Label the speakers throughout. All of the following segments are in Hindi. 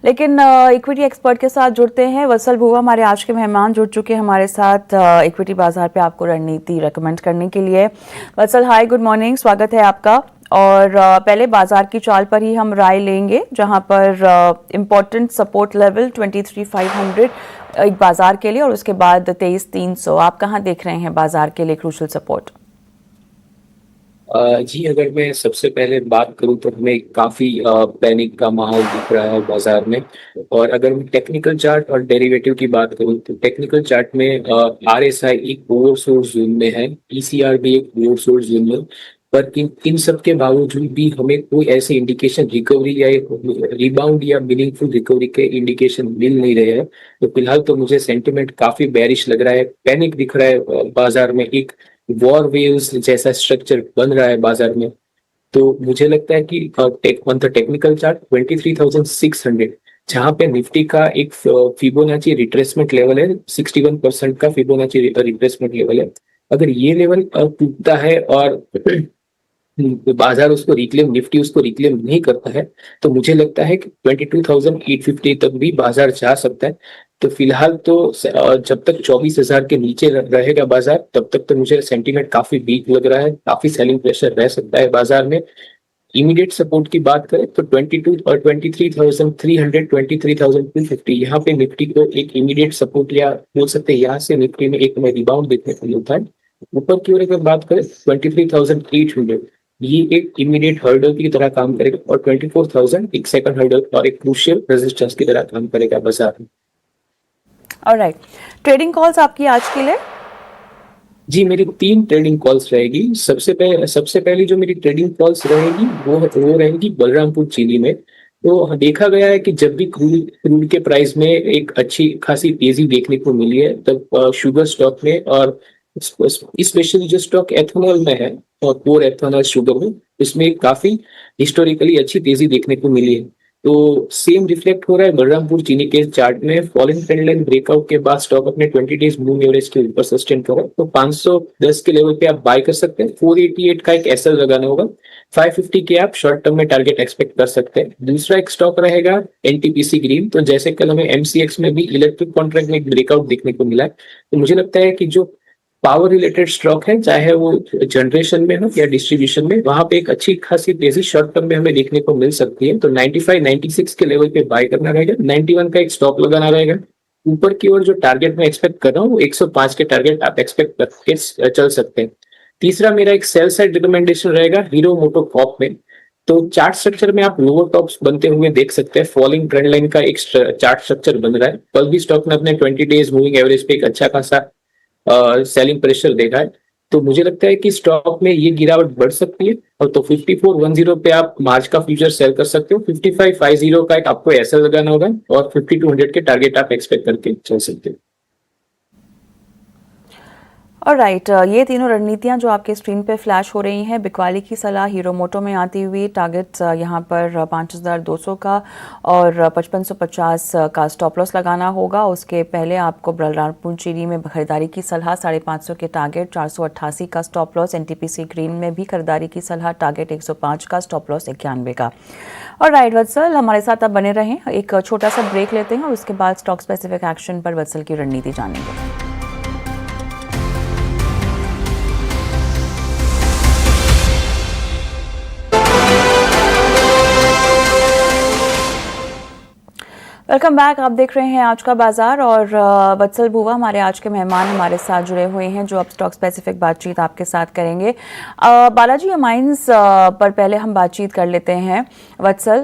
Speaker 1: लेकिन इक्विटी एक्सपर्ट के साथ जुड़ते हैं वत्सल भुवा, हमारे आज के मेहमान जुड़ चुके हैं हमारे साथ इक्विटी बाजार पे आपको रणनीति रेकमेंड करने के लिए। वत्सल, हाय, गुड मॉर्निंग, स्वागत है आपका। और पहले बाजार की चाल पर ही हम राय लेंगे, जहां पर इम्पोर्टेंट सपोर्ट लेवल 23,500 एक बाजार के लिए, और उसके बाद 23,300। आप कहां देख रहे हैं बाजार के लिए क्रूशल सपोर्ट?
Speaker 2: जी, अगर मैं सबसे पहले बात करूं तो हमें काफी पैनिक का माहौल दिख रहा है बाजार में। और अगर मैं टेक्निकल चार्ट और डेरिवेटिव की बात करूं तो टेक्निकल चार्ट में आरएसआई एक ओवरसोल्ड जोन में है, ईसीआर भी एक ओवरसोल्ड जोन में। पर इन सब के बावजूद भी हमें कोई ऐसे इंडिकेशन रिकवरी या रिबाउंड या मीनिंगफुल रिकवरी के इंडिकेशन मिल नहीं रहे हैं। तो फिलहाल तो मुझे सेंटिमेंट काफी बेरिश लग रहा है, पैनिक दिख रहा है बाजार में। एक वॉर वेव्स जैसा स्ट्रक्चर बन रहा है बाजार में। तो मुझे लगता है कि ऑन द टेक्निकल चार्ट 23,600, जहां पे निफ्टी का एक फिबोनाची रिट्रेसमेंट लेवल है, 61% का फिबोनाची रिट्रेसमेंट लेवल है। अगर ये लेवल टूटता है और बाजार उसको रिक्लेम, निफ्टी उसको रिक्लेम नहीं करता है, तो मुझे लगता है कि 22,850 तक भी बाजार जा सकता है। तो फिलहाल तो जब तक 24,000 के नीचे रहेगा बाजार, तब तक तो मुझे सेंटीमेंट काफी वीक लग रहा है, काफी सेलिंग प्रेशर रह सकता है बाजार में। इमीडिएट सपोर्ट की बात करें तो 22 और 23,300, 23,250, यहाँ पे निफ्टी को एक इमीडिएट सपोर्ट या बोल सकते हैं यहाँ से निफ्टी में एक रिबाउंड देखने को मिलता है। ऊपर की ओर अगर बात करें 23,800, ये एक इमीडिएट हर्डल की तरह काम करेगा, और 24,000 एक सेकंड हर्डल और एक क्रूशियल रेजिस्टेंस की तरह काम करेगा बाजार में।
Speaker 1: ऑलराइट, ट्रेडिंग कॉल्स आपकी आज के लिए?
Speaker 2: जी, मेरी 3 ट्रेडिंग कॉल्स रहेगी। सबसे पहली जो मेरी ट्रेडिंग कॉल्स रहेगी वो रहेगी बलरामपुर चीनी में। तो देखा गया है कि जब भी क्रूड के प्राइस में एक अच्छी खासी तेजी देखने को मिली है, तब शुगर स्टॉक में और स्पेशली जो स्टॉक एथेनॉल में है और कोर एथेनॉल शुगर में, इसमें काफी हिस्टोरिकली अच्छी तेजी देखने को मिली है। तो सेम रिफ्लेक्ट हो रहा है बलरामपुर चीनी के चार्ट में। फॉलिंग ट्रेंड लाइन ब्रेकआउट के बाद स्टॉक अपने 20 डेज मूविंग एवरेज के ऊपर सस्टेन कर रहा है। तो 510 के लेवल पे आप बाय कर सकते हैं। 488 का एक एसएल लगाना होगा। 550 के आप शॉर्ट टर्म में टारगेट एक्सपेक्ट कर सकते हैं। दूसरा एक स्टॉक रहेगा एनटीपीसी ग्रीन। तो जैसे कल हमें एमसीएक्स में भी इलेक्ट्रिक कॉन्ट्रैक्ट में एक ब्रेकआउट देखने को मिला है, तो मुझे लगता है कि जो पावर रिलेटेड स्टॉक है, चाहे वो जनरेशन में हो या डिस्ट्रीब्यूशन में, वहां पे एक अच्छी खासी तेजी शॉर्ट टर्म में हमें देखने को मिल सकती है। तो 95, 96 के लेवल पे बाय करना रहेगा। 91 का एक स्टॉप लगाना रहेगा। ऊपर की ओर जो टारगेट मैं एक्सपेक्ट कर रहा हूँ वो 105 के टारगेट आप एक्सपेक्ट करके चल सकते हैं। तीसरा मेरा एक सेल साइड रिकमेंडेशन रहेगा हीरो मोटोकॉर्प में। तो चार्ट स्ट्रक्चर में आप लोअर टॉप्स बनते हुए देख सकते हैं। फॉलिंग ट्रेंड लाइन का एक चार्ट स्ट्रक्चर बन रहा है। कल भी स्टॉक ने अपने 20 डेज मूविंग एवरेज पे एक अच्छा खासा सेलिंग प्रेशर देखा है। तो मुझे लगता है कि स्टॉक में ये गिरावट बढ़ सकती है। और तो 5410 पे आप मार्च का फ्यूचर सेल कर सकते हो। 5550 का एक आपको एसएल लगाना होगा, और 5200 के टारगेट आप एक्सपेक्ट करके चल सकते हो।
Speaker 1: ऑलराइट, ये तीनों रणनीतियां जो आपके स्क्रीन पे फ्लैश हो रही हैं, बिकवाली की सलाह हीरो मोटो में आती हुई, टारगेट यहाँ पर 5,200 का और 5550 का स्टॉप लॉस लगाना होगा। उसके पहले आपको बलरामपुर चीनी में खरीदारी की सलाह, 550 के टारगेट, 488 का स्टॉप लॉस। एनटीपीसी ग्रीन में भी खरीदारी की सलाह, टारगेट 105 का, स्टॉप लॉस 91 का। ऑलराइट वत्सल, हमारे साथ आप बने रहें। एक छोटा सा ब्रेक लेते हैं और उसके बाद स्टॉक स्पेसिफिक एक्शन पर वत्सल की रणनीति जानेंगे। Welcome back. आप देख रहे हैं आज का बाजार, और वत्सल भुवा हमारे आज के मेहमान हमारे साथ जुड़े हुए हैं, जो अब स्टॉक स्पेसिफिक बातचीत आपके साथ करेंगे। बालाजी अमाइंस पर पहले हम बातचीत कर लेते हैं। वत्सल,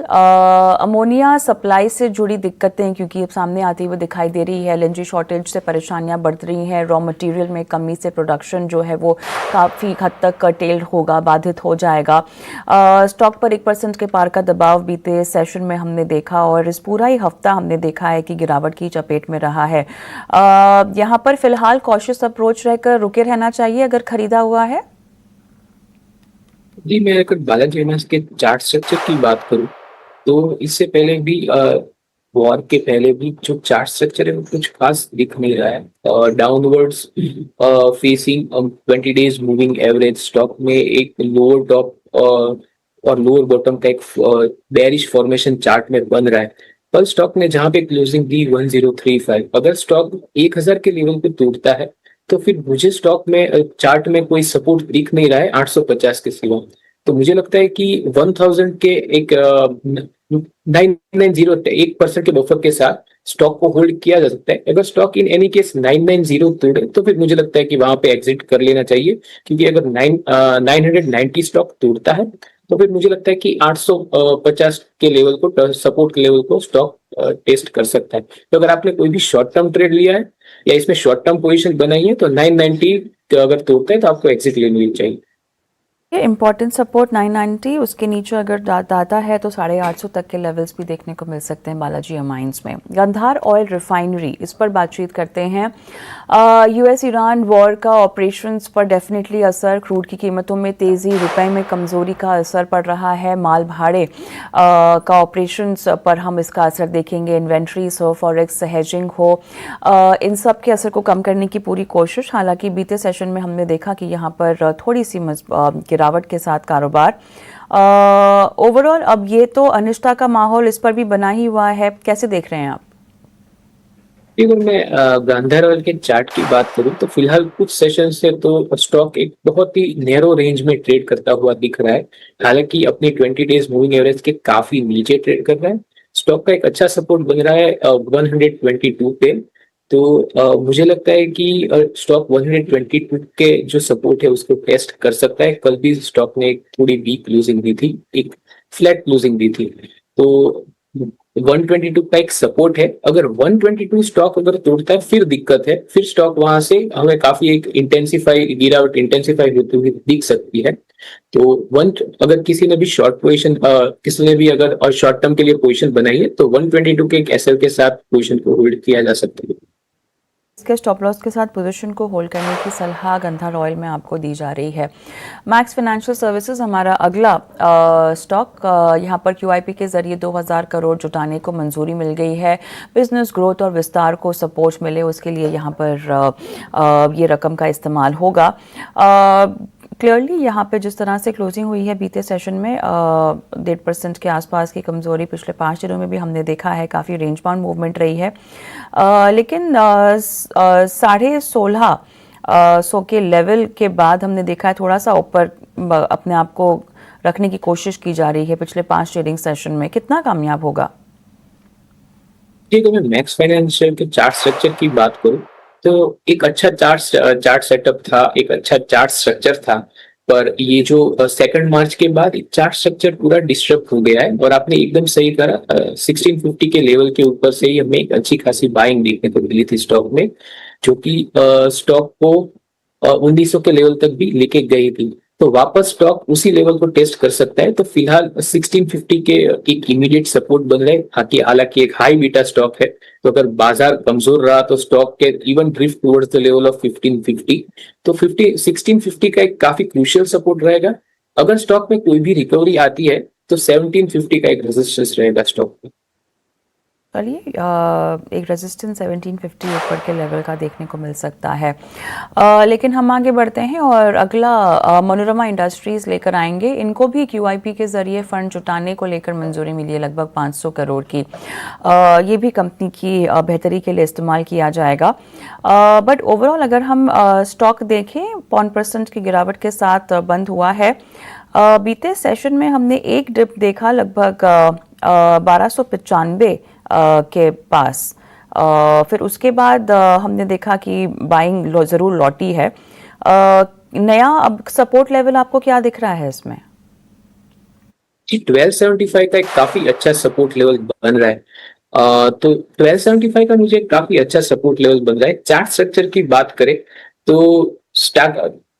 Speaker 1: अमोनिया सप्लाई से जुड़ी दिक्कतें क्योंकि अब सामने आती हुई दिखाई दे रही है, एलएनजी शॉर्टेज से परेशानियां बढ़ रही हैं, रॉ मटेरियल में कमी से प्रोडक्शन जो है वो काफ़ी हद तक कर्टेल्ड होगा, बाधित हो जाएगा। स्टॉक पर 1% के पार का दबाव बीते सेशन में हमने देखा, और इस पूरा ही हफ्ता हमने देखा है कि गिरावट की चपेट में रहा है। यहां पर फिलहाल कॉशियस अप्रोच रहकर रुके रहना चाहिए अगर खरीदा हुआ है।
Speaker 2: जी, मैं अगर बालाजी एमास के चार्ट स्ट्रक्चर की बात करूं तो इससे पहले भी वॉर के पहले भी जो चार्ट स्ट्रक्चर है वो कुछ खास दिख नहीं रहा है। और downwards facing 20 days moving average, stock में एक लोअर टॉप और लोअर बॉटम का एक बेरिश फॉर्मेशन चार्ट में बन रहा है। कल स्टॉक ने जहां पे क्लोजिंग दी 1035, अगर स्टॉक 1000 के लेवल पे टूटता है तो फिर मुझे स्टॉक में चार्ट में कोई सपोर्ट दिख नहीं रहा है 850 के सिवा। तो मुझे लगता है कि 1000 के एक 990 1% के बफर के साथ स्टॉक को होल्ड किया जा सकता है। अगर स्टॉक इन एनी केस 990 तोड़े तो फिर मुझे लगता है कि वहां पे एग्जिट कर लेना चाहिए, क्योंकि अगर 990 स्टॉक तोड़ता है तो फिर मुझे लगता है कि 850 के लेवल को, सपोर्ट के लेवल को स्टॉक टेस्ट कर सकता है। तो अगर आपने कोई भी शॉर्ट टर्म ट्रेड लिया है या इसमें शॉर्ट टर्म पोजीशन बनाई है तो 990 अगर तोड़ता है तो आपको एग्जिट लेनी चाहिए।
Speaker 1: ये इम्पोर्टेंट सपोर्ट 990, उसके नीचे अगर दाता है तो 850 तक के लेवल्स भी देखने को मिल सकते हैं बालाजी अमाइंस में। गंधार ऑयल रिफाइनरी, इस पर बातचीत करते हैं। यूएस ईरान वॉर का ऑपरेशंस पर डेफिनेटली असर, क्रूड की कीमतों में तेज़ी, रुपए में कमज़ोरी का असर पड़ रहा है। माल भाड़े का ऑपरेशंस पर हम इसका असर देखेंगे। इन्वेंट्रीज हो, फॉरेक्स हेजिंग हो, इन सब के असर को कम करने की पूरी कोशिश। हालांकि बीते सेशन में हमने देखा कि यहाँ पर थोड़ी सी गिरावट के साथ कारोबार। ओवरऑल अब ये तो अनिश्चितता का माहौल इस पर भी बना ही हुआ है, कैसे देख रहे हैं आप?
Speaker 2: अगर मैं गांधार ऑयल के चार्ट की बात करूं तो फिलहाल कुछ सेशन से तो स्टॉक एक बहुत ही नैरो रेंज में ट्रेड करता हुआ दिख रहा है। हालांकि अपनी 20 डेज मूविंग एवरेज के काफी नीचे ट्रेड कर रहा है। स्टॉक का एक अच्छा सपोर्ट बन रहा है 122 पे। तो मुझे लगता है कि स्टॉक 122 के जो सपोर्ट है उसको टेस्ट कर सकता है। कल भी स्टॉक ने एक थोड़ी वीक क्लोजिंग दी थी, एक फ्लैट क्लोजिंग दी थी। तो 122 का एक सपोर्ट है। अगर 122 स्टॉक अगर तोड़ता है फिर दिक्कत है, फिर स्टॉक वहां से हमें काफी एक गिरावट इंटेंसिफाई होती हुई दिख सकती है। तो वन अगर किसी ने भी शॉर्ट पोजीशन किसी ने भी अगर और शॉर्ट टर्म के लिए पोजीशन बनाई है तो 122 के एक एसएल के साथ पोजीशन को होल्ड किया जा सकता है।
Speaker 1: इसके स्टॉप लॉस के साथ पोजीशन को होल्ड करने की सलाह गंधार ऑयल में आपको दी जा रही है। मैक्स फाइनेंशियल सर्विसेज हमारा अगला स्टॉक, यहाँ पर क्यूआईपी के जरिए 2000 करोड़ जुटाने को मंजूरी मिल गई है। बिजनेस ग्रोथ और विस्तार को सपोर्ट मिले उसके लिए यहाँ पर ये रकम का इस्तेमाल होगा। क्लियरली यहाँ पे जिस तरह से क्लोजिंग हुई है बीते सेशन में 1.5% के आसपास की कमजोरी पिछले 5 दिनों में भी हमने देखा है, काफ़ी रेंज बाउंड मूवमेंट रही है। लेकिन 1650 के लेवल के बाद हमने देखा है थोड़ा सा ऊपर अपने आप को रखने की कोशिश की जा रही है पिछले 5 ट्रेडिंग सेशन में। कितना कामयाब होगा?
Speaker 2: ठीक है, मैं मैक्स फाइनेंशियल के चार्ट स्ट्रक्चर की बात करूं तो एक अच्छा चार्ट सेटअप था, एक अच्छा चार्ट स्ट्रक्चर था। पर ये जो 2 मार्च के बाद चार्ट स्ट्रक्चर पूरा डिस्टर्ब हो गया है। और आपने एकदम सही करा, 1650 के लेवल के ऊपर से ही हमें एक अच्छी खासी बाइंग देखने को मिली थी स्टॉक में, जो कि स्टॉक को 1900 के लेवल तक भी लेके गई थी। तो वापस स्टॉक उसी लेवल को टेस्ट कर सकता है। तो फिलहाल 1650 के एक इमीडिएट सपोर्ट बन रहे हैं। हालांकि एक हाई बीटा स्टॉक है, तो अगर बाजार कमजोर रहा तो स्टॉक के even drift towards the level of 1550। तो 1650 का एक काफी क्रूशियल सपोर्ट रहेगा। अगर स्टॉक में कोई भी रिकवरी आती है तो 1750 का एक रेजिस्टेंस रहेगा स्टॉक में।
Speaker 1: चलिए, एक रेजिस्टेंस 1750 ऊपर के लेवल का देखने को मिल सकता है। लेकिन हम आगे बढ़ते हैं और अगला मनोरमा इंडस्ट्रीज लेकर आएंगे। इनको भी क्यूआईपी के जरिए फंड जुटाने को लेकर मंजूरी मिली है लगभग 500 करोड़ की। ये भी कंपनी की बेहतरी के लिए इस्तेमाल किया जाएगा। बट ओवरऑल अगर हम स्टॉक देखें 1% की गिरावट के साथ बंद हुआ है। बीते सेशन में हमने एक डिप देखा लगभग 1295 के पास। फिर उसके बाद हमने देखा कि बाइंग जरूर लौटी है। नया अब सपोर्ट लेवल आपको क्या दिख रहा है इसमें?
Speaker 2: जी, 1275 का एक काफी अच्छा सपोर्ट लेवल बन रहा है। तो 1275 का मुझे काफी अच्छा सपोर्ट लेवल बन रहा है। चार्ट स्ट्रक्चर की बात करें तो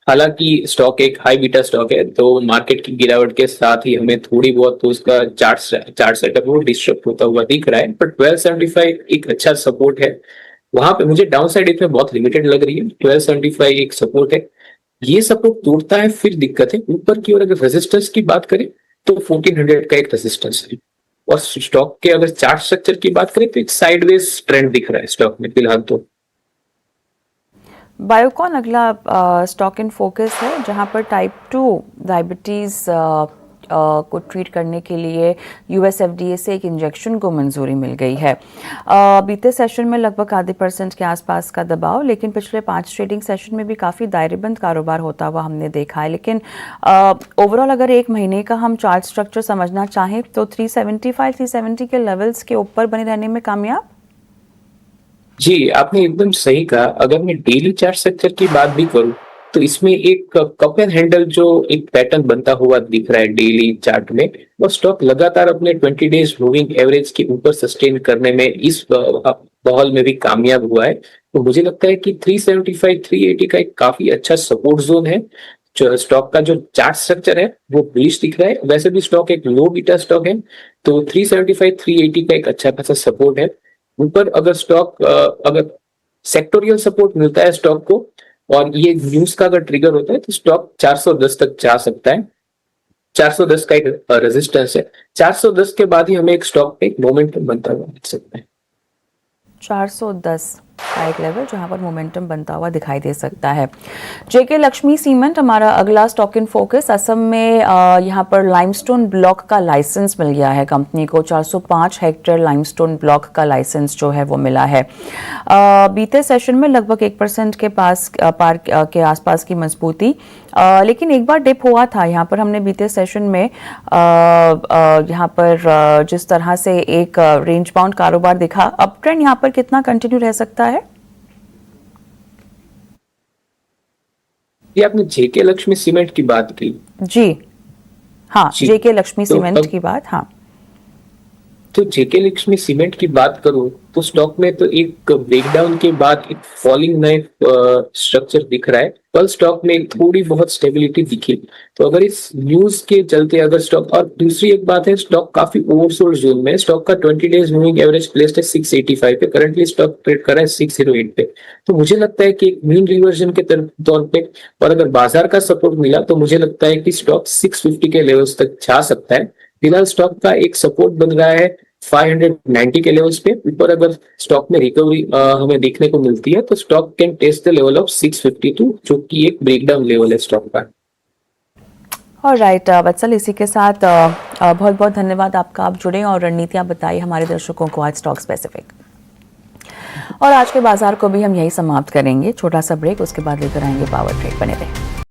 Speaker 2: हालांकि स्टॉक एक हाई बीटा स्टॉक है, तो मार्केट की गिरावट के साथ ही हमें थोड़ी बहुत तो उसका चार्ट सेटअप वो डिस्टर्ब होता हुआ दिख रहा है। पर 1275 एक अच्छा सपोर्ट है। वहां पे मुझे डाउन साइड इसमें बहुत लिमिटेड लग रही है। 1275 एक सपोर्ट है, ये सपोर्ट टूटता है फिर दिक्कत है। ऊपर की ओर अगर रेजिस्टेंस की बात करें तो 1400 का एक रेजिस्टेंस है। और स्टॉक के अगर चार्ट स्ट्रक्चर की बात करें तो एक साइडवेज ट्रेंड दिख रहा है स्टॉक में फिलहाल। तो
Speaker 1: बायोकॉन अगला स्टॉक इन फोकस है, जहां पर टाइप 2 डायबिटीज को ट्रीट करने के लिए US FDA से एक इंजेक्शन को मंजूरी मिल गई है। बीते सेशन में लगभग आधे % के आसपास का दबाव, लेकिन पिछले 5 ट्रेडिंग सेशन में भी काफ़ी दायरेबंद कारोबार होता हुआ हमने देखा है। लेकिन ओवरऑल अगर एक महीने का हम चार्ट स्ट्रक्चर समझना चाहें तो 370 के लेवल्स के ऊपर बने रहने में कामयाब।
Speaker 2: जी, आपने एकदम सही कहा। अगर मैं डेली चार्ट स्ट्रक्चर की बात भी करूं तो इसमें एक कप एंड हैंडल जो एक पैटर्न बनता हुआ दिख रहा है डेली चार्ट में, वो स्टॉक लगातार अपने 20 डेज मूविंग एवरेज के ऊपर सस्टेन करने में इस माहौल में भी कामयाब हुआ है। तो मुझे लगता है कि 375 380 का एक काफी अच्छा सपोर्ट जोन है। जो स्टॉक का जो चार्ट स्ट्रक्चर है वो बुलिश दिख रहा है। वैसे भी स्टॉक एक लो बीटा स्टॉक है, तो 375 380 का एक अच्छा खासा सपोर्ट है। ऊपर अगर स्टॉक अगर सेक्टोरियल सपोर्ट मिलता है स्टॉक को और ये न्यूज का अगर ट्रिगर होता है तो स्टॉक 410 तक जा सकता है। 410 का एक रेजिस्टेंस है। 410 के बाद ही हमें एक स्टॉक पे एक मोमेंटम बनता हुआ दिख सकता है।
Speaker 1: 410 का एक लेवल जहां पर मोमेंटम बनता हुआ दिखाई दे सकता है। जेके लक्ष्मी सीमेंट हमारा अगला स्टॉक इन फोकस। असम में यहां पर लाइमस्टोन ब्लॉक का लाइसेंस मिल गया है कंपनी को। 405 हेक्टेयर लाइमस्टोन ब्लॉक का लाइसेंस जो है वो मिला है। बीते सेशन में लगभग 1% के पास के आसपास की मजबूती, लेकिन एक बार डिप हुआ था यहाँ पर। हमने बीते सेशन में यहाँ पर जिस तरह से एक रेंज बाउंड कारोबार दिखा, अप ट्रेंड यहाँ पर कितना कंटिन्यू रह सकता है?
Speaker 2: ये आपने जेके लक्ष्मी सीमेंट की बात की।
Speaker 1: जी हाँ,
Speaker 2: जी।
Speaker 1: जेके लक्ष्मी
Speaker 2: तो
Speaker 1: सीमेंट की बात। हाँ,
Speaker 2: तो जेके लक्ष्मी सीमेंट की बात करूं तो स्टॉक में तो एक ब्रेकडाउन के बाद एक फॉलिंग नाइफ स्ट्रक्चर दिख रहा है। कल स्टॉक में थोड़ी बहुत स्टेबिलिटी दिखी। तो अगर इस न्यूज के चलते अगर स्टॉक, और दूसरी एक बात है, स्टॉक काफी ओवरसोल्ड जोन में। स्टॉक का 20 डेज मूविंग एवरेज प्लेस्ड है 685 पे, करंटली स्टॉक ट्रेड कर रहा है 608 पे। तो मुझे लगता है कि एक मीन रिवर्जन के तौर पे, और अगर बाजार का सपोर्ट मिला तो मुझे लगता है कि स्टॉक 650 के लेवल्स तक जा सकता है। फिलहाल स्टॉक का एक सपोर्ट बन रहा है 590 के लेवल्स पे। ऊपर अगर स्टॉक में रिकवरी हमें देखने को मिलती है तो stock can test the level of 652, जो कि एक ब्रेकडाउन लेवल है स्टॉक का।
Speaker 1: ऑलराइट वत्सल, इसी के साथ बहुत बहुत धन्यवाद आपका। आप जुड़े और रणनीतियां बताई हमारे दर्शकों को आज स्टॉक स्पेसिफिक। और आज के बाजार को भी हम यही समाप्त करेंगे। छोटा सा ब्रेक, उसके बाद लेकर आएंगे पावर ट्रेड। बने रहें।